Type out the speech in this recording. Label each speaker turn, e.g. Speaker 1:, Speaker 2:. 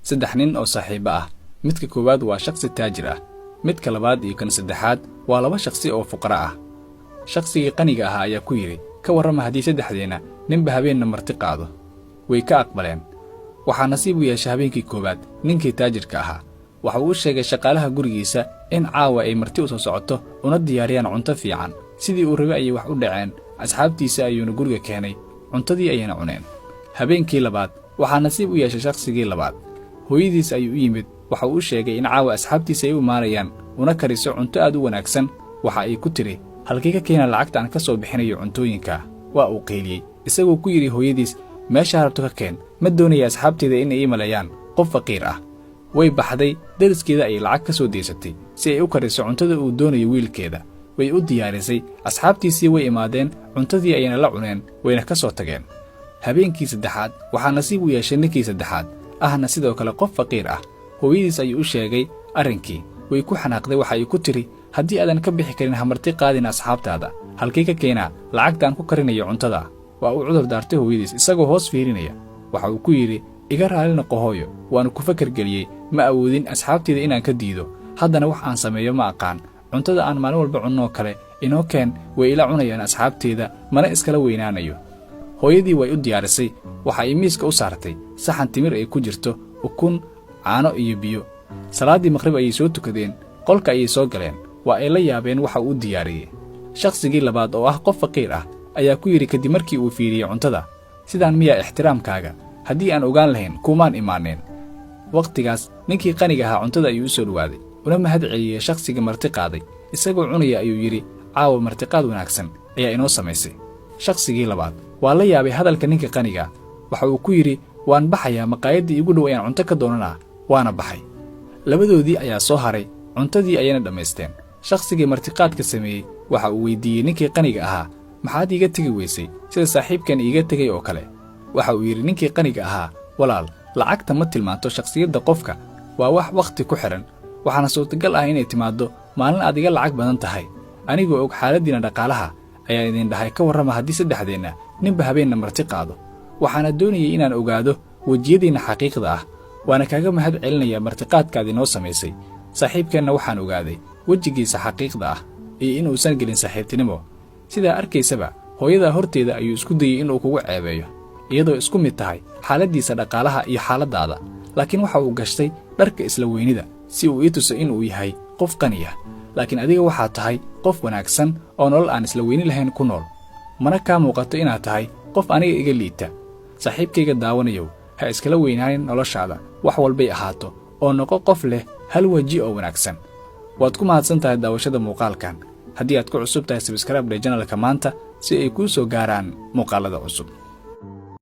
Speaker 1: saddex nin oo saaxiibo ah. midka koowaad waa shakhsi taajir ah, midka labaad iyo kan saddexaad waa laba shakhsi oo fuqara ah. shakhsigii qaniga ahaa ayaa ku yidhi, ka warrama haddii saddexdeenna ninba habeenna marti qaado. way ka aqbaleen. waxaa nasiib u yeeshay habeenkii koowaad ninkii taajirka ahaa. waxa uu u sheegay shaqaalaha gurigiisa in caawa ay marti u soo socoto una diyaariyaan cunto fiican. sidii uu rabay ayay wax u dhaceen. asxaabtiisa ayuuna guriga keenay, cuntadii ayayna cuneen. habeenkii labaad waxaa nasiib u yeeshay shakhsigii labaad. hooyadiis ayuu u yimid. waxa uu u sheegay in caawa asxaabtiisa ay u imaanayaan una kariso cunto aad u wanaagsan. waxa ay ku tidhi, halkii ka keena lacagta aan ka soo bixinayo cuntooyinka. waa uu qayliyey, isagoo ku yidhi hooyadiis, meeshaa rabto ka keen, ma doonaya asxaabteeda inay ii maleeyaan qof faqiir ah. way baxday, dariskeeda ayay lacag ka soo deysatay si ay u kariso cuntada uu doonayo wiilkeeda. way u diyaarisay, asxaabtiisii way imaadeen, cuntadii ayayna la cuneen, wayna ka soo tageen. habeenkii saddexaad waxaa nasiib u yeeshay ninkii saddexaad, ahna sidoo kale qof faqiir ah. hooyadiis ayuu u sheegay arrinkii. way ku xanaaqday, waxa ay ku tidhi, haddii aadan ka bixi karin hamarti qaadin asxaabtaada, halkii ka keenaa lacagtaan ku karinayo cuntada. waa uu cudur daartay hooyadiis, isagoo hoos fiirinaya. waxa uu ku yidhi, iga raali noqo hooyo, waanu ku fakar geliyey, ma awoodin asxaabtayda inaan ka diido. haddana wax aan sameeyo ma aqaan. cuntada aan maalin walba cunnoo kale inoo keen, way ila cunayaan asxaabteeda, mana iskala weynaanayo. hooyadii way u diyaarisay. waxa ay miiska u saartay saxan timir ay ku jirto ukun, caano iyo biyo. salaaddii maqrib ayay soo tukadeen, qolka ayay soo galeen. waa ay la yaabeen waxa uu diyaariyey. shakhsigii labaad oo ah qof faqiir ah ayaa ku yidhi kadib markii uu fiiriyey cuntada, sidaan miyaa ixtiraamkaaga? haddii aan ogaan lahayn kuumaan imaaneen. wakhtigaas ninkii qaniga ahaa cuntada ayuu u soo dhowaaday, una mahad celiyey shakhsigii marti qaaday. isagoo cunaya ayuu yidhi, caawa martiqaad wanaagsan ayaa inoo samaysay. shakhsigii labaad waa la yaabay hadalka ninka qaniga. waxa uu ku yidhi, waan baxayaa, maqaayaddii igu dhow ayaan cunto ka doonanaa. waana baxay. labadoodii ayaa soo haray, cuntadii ayayna dhammaysteen. shakhsigii martiqaadka sameeyey waxa uu weyddiiyey ninkii qaniga ahaa, maxaad iiga tegi weysay sida saaxiibkan iiga tegay oo kale? waxa uu yidhi ninkii qaniga ahaa, walaal, lacagta ma tilmaanto shakhsiyadda qofka, waa wax wakhti ku xidhan. waxaana suurtagal ah inay timaaddo maalin aad iga lacag badan tahay. anigoo og xaaladdiinna dhaqaalaha ayaan idin dhahay, ka warrama haddii saddexdeenna ninba habeenna marti qaado. waxaana doonayay inaan ogaado wejiyadiinna xaqiiqda ah. waana kaaga mahad celinayaa martiqaadkaad inoo samaysay. saaxiibkeenna waxaan ogaaday wejigiisa xaqiiqda ah iyo inuusan gelin saaxiibtinimo. sidaa arkaysaba hooyadaa horteeda ayuu isku dayey inuu kugu ceebeeyo, iyadoo isku mid tahay xaaladdiisa dhaqaalaha iyo xaaladdaada. laakiin waxa uu gashtay dharka isla weynida si uu ii tuso inuu yahay qof qani ah. laakiin adiga waxaad tahay qof wanaagsan oo nolol aan isla weyni lahayn ku nool. mana kaa muuqato inaad tahay qof aniga iga liita. saaxiibkayga daawanayow, ha iskala weynaanin noloshaada wax walbay ahaato, oo noqo qof leh hal weji oo wanaagsan. waad ku mahadsan tahay daawashada muuqaalkan. haddii aad ku cusub tahay, sabskraib dheh janalka maanta si ay kuu soo gaaraan muuqaalada cusub.